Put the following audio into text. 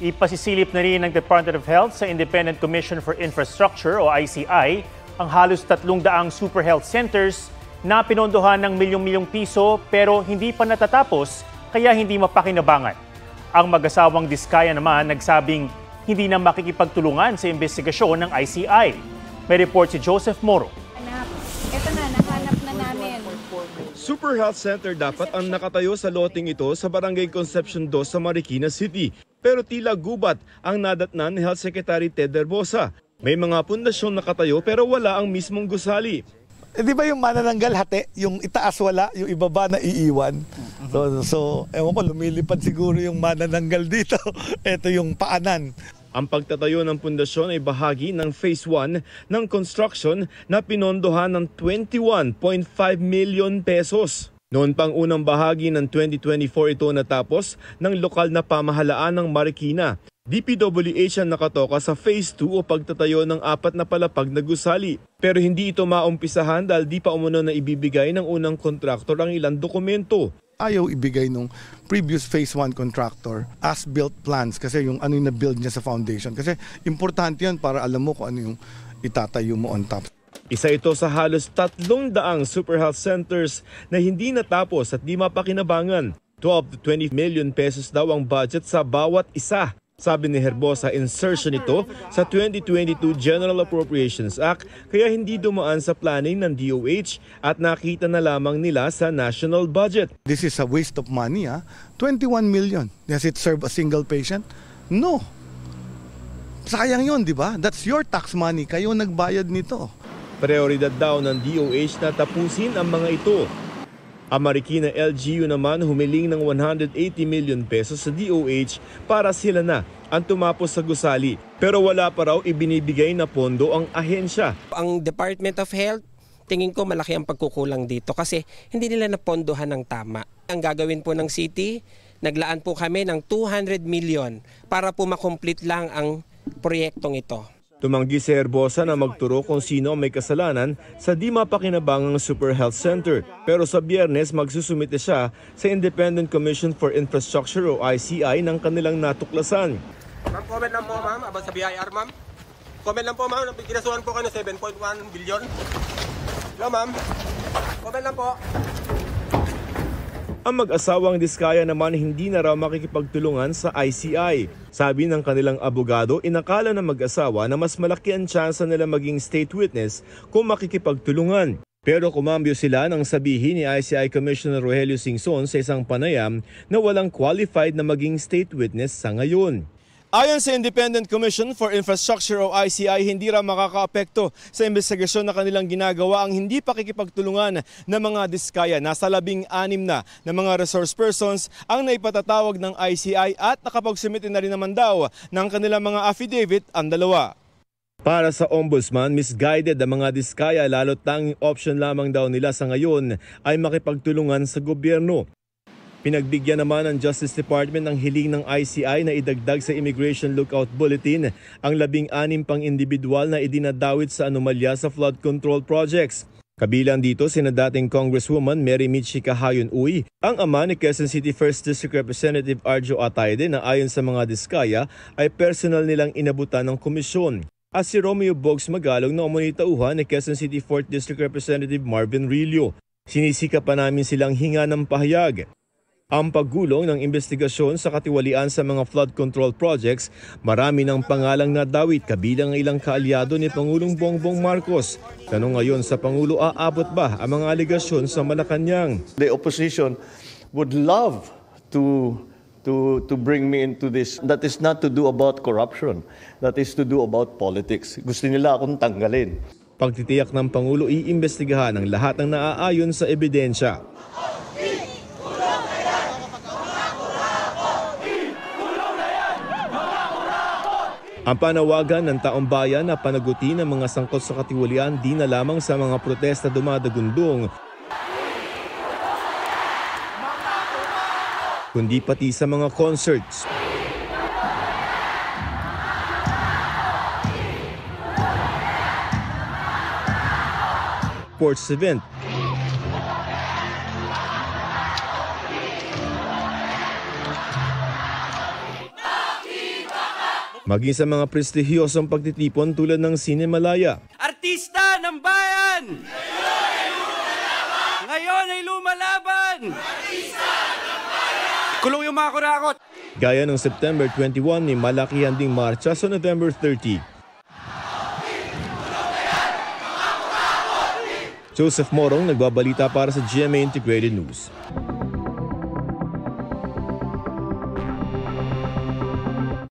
Ipasisilip na rin ng Department of Health sa Independent Commission for Infrastructure o ICI ang halos 300 super health centers na pinondohan ng milyong-milyong piso pero hindi pa natatapos kaya hindi mapakinabangan. Ang mag-asawang Diskaya naman nagsabing hindi na makikipagtulungan sa investigasyon ng ICI. May report si Joseph Moro. Ito na, nahanap na namin. Super Health Center dapat ang nakatayo sa loting ito sa Barangay Concepcion 2 sa Marikina City. Pero tila gubat ang nadatnan ni Health Secretary Ted Herbosa. May mga pundasyon nakatayo pero wala ang mismong gusali. Di ba yung manananggal hati, yung itaas wala, yung ibaba na iiwan? So ewan ko, lumilipad siguro yung manananggal dito. Ito yung paanan. Ang pagtatayo ng pundasyon ay bahagi ng Phase 1 ng construction na pinondohan ng 21.5 million pesos. Noon pang unang bahagi ng 2024 ito natapos ng lokal na pamahalaan ng Marikina. DPWH ang nakatoka sa Phase 2 o pagtatayo ng 4 na palapag na gusali. Pero hindi ito maumpisahan dahil di pa umuno na ibibigay ng unang kontraktor ang ilang dokumento. Ayaw ibigay nung previous Phase 1 contractor as-built plans kasi yung ano yung na-build niya sa foundation. Kasi importante yan para alam mo kung ano yung itatayo mo on top. Isa ito sa halos 300 super health centers na hindi natapos at di mapakinabangan. 12 to 20 million pesos daw ang budget sa bawat isa. Sabi ni Herbosa, insertion ito sa 2022 General Appropriations Act kaya hindi dumaan sa planning ng DOH at nakita na lamang nila sa national budget. This is a waste of money. 21 million. Does it serve a single patient? No. Sayang yun, di ba? That's your tax money. Kayo nagbayad nito. Prioridad daw ng DOH na tapusin ang mga ito. Ang Marikina LGU naman humiling ng 180 million pesos sa DOH para sila na ang tumapos sa gusali. Pero wala pa raw ibinibigay na pondo ang ahensya. Ang Department of Health, tingin ko malaki ang pagkukulang dito kasi hindi nila napondohan ng tama. Ang gagawin po ng city, naglaan po kami ng 200 million para po makomplete lang ang proyektong ito. Tumanggi si Herbosa na magturo kung sino ang may kasalanan sa di mapakinabangang Super Health Center. Pero sa Biyernes magsusumite siya sa Independent Commission for Infrastructure o ICI ng kanilang natuklasan. Ma'am, comment lang po ma'am, about sa BIR ma'am. Comment lang po ma'am, kinasuhan po kayo ng 7.1 billion. Hello ma'am, comment lang po. Ang mag-asawang Diskaya naman hindi na raw makikipagtulungan sa ICI. Sabi ng kanilang abogado, inakala ng mag-asawa na mas malaki ang tsansa nila maging state witness kung makikipagtulungan. Pero kumambyo sila nang sabihin ni ICI Commissioner Rogelio Singson sa isang panayam na walang qualified na maging state witness sa ngayon. Ayon sa Independent Commission for Infrastructure o ICI, hindi raw makakaapekto sa investigasyon na kanilang ginagawa ang hindi pakikipagtulungan ng mga Diskaya. Nasa 16 na mga resource persons ang naipatatawag ng ICI at nakapagsumite na rin naman daw ng kanilang mga affidavit ang dalawa. Para sa Ombudsman, misguided ang mga Diskaya lalo't tanging option lamang daw nila sa ngayon ay makipagtulungan sa gobyerno. Pinagbigyan naman ng Justice Department ang hiling ng ICI na idagdag sa Immigration Lookout Bulletin ang 16 pang individual na idinadawit sa anomalya sa flood control projects. Kabilang dito sina dating Congresswoman Mary Michi Cahayon-Uy, ang ama ni Quezon City 1st District Representative Arjo Atayde na ayon sa mga Diskaya ay personal nilang inabutan ng komisyon. At si Romeo Bogs Magalong na umunitauhan ni Quezon City 4th District Representative Marvin Rillo. Sinisika pa namin silang hinga ng pahayag. Ang paggulong ng investigasyon sa katiwalian sa mga flood control projects, marami ng pangalang nadawit kabilang ang ilang kaalyado ni Pangulong Bongbong Marcos. Tanong ngayon sa Pangulo, aabot ba ang mga aligasyon sa Malacanang? The opposition would love to bring me into this. That is not to do about corruption. That is to do about politics. Gusto nila akong tanggalin. Pagtitiyak ng Pangulo, iimbestigahan ang lahat ng naaayon sa ebidensya. Ang panawagan ng taong bayan na panagutin ang mga sangkot sa katiwalian di na lamang sa mga protesta dumadagundong, kundi pati sa mga concerts. Sports event. maging sa mga prestihiyosong pagtitipon tulad ng Cinemalaya. Artista ng bayan! Ngayon ay lumalaban! Artista ng bayan! Kulong yung mga kurakot! Gaya ng September 21 ni malakihan ding marcha sa November 30. Joseph Morong, nagbabalita para sa GMA Integrated News.